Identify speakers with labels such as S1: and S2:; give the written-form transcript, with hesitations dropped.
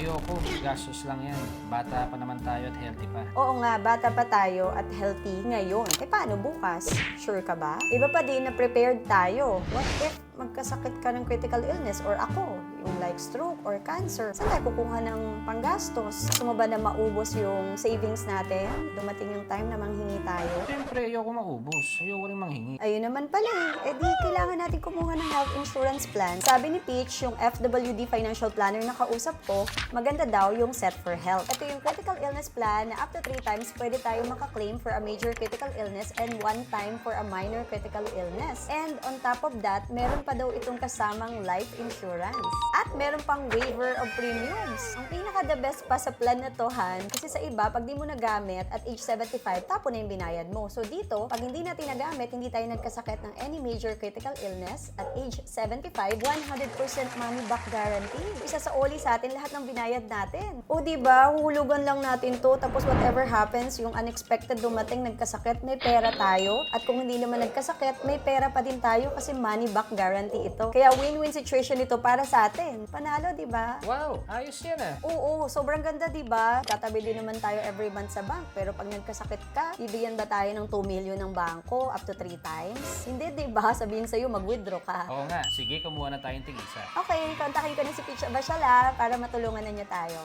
S1: Ayoko, gastos lang yan. Bata pa naman tayo at healthy pa.
S2: Oo nga, bata pa tayo at healthy ngayon. Eh paano bukas? Sure ka ba? Iba pa din na prepared tayo. What if magkasakit ka ng critical illness or ako, yung like stroke or cancer? Saan tayo kukuha ng panggastos? Gusto mo ba na maubos yung savings natin? Dumating yung time na manghingi tayo.
S1: Siyempre, ayoko maubos. Ayoko rin manghingi.
S2: Ayun naman pala eh. Di kailangan natin kumuha ng health insurance plan. Sabi ni Peach, yung FWD financial planner na kausap ko, maganda daw yung Set for Health. Ito yung critical illness plan na up to 3 times pwede tayo makaklaim for a major critical illness and 1 time for a minor critical illness. And on top of that, meron pa daw itong kasamang life insurance. At meron pang waiver of premiums. Ang pinaka-the best pa sa plan na to, Han, kasi sa iba, pag di mo nagamit at age 75, tapo na yung binayad mo. So dito, pag hindi natin nagamit, hindi tayo nagkasakit ng any major critical illness at age 75, 100% money back guarantee. Isa sa oli sa atin lahat ng binayad natin. O diba, huhulugan lang natin to, tapos whatever happens, yung unexpected dumating, nagkasakit, may pera tayo. At kung hindi naman nagkasakit, may pera pa din tayo kasi money back guarantee ito. Kaya win-win situation ito para sa atin. Panalo, diba?
S1: Wow, ayos yan ah.
S2: Oo, sobrang ganda, diba? Tatabi din naman tayo every month sa bank. Pero pag nagkasakit ka, bibigyan ba tayo ng 2 million ng bangko up to 3 times? Hindi, diba? Sabihin sa'yo, mag-withdraw ka.
S1: Oo nga, sige, kumuha na tayong tig-isa.
S2: Okay, kontakin ko na si Peach Abashala para matulungan na niya tayo.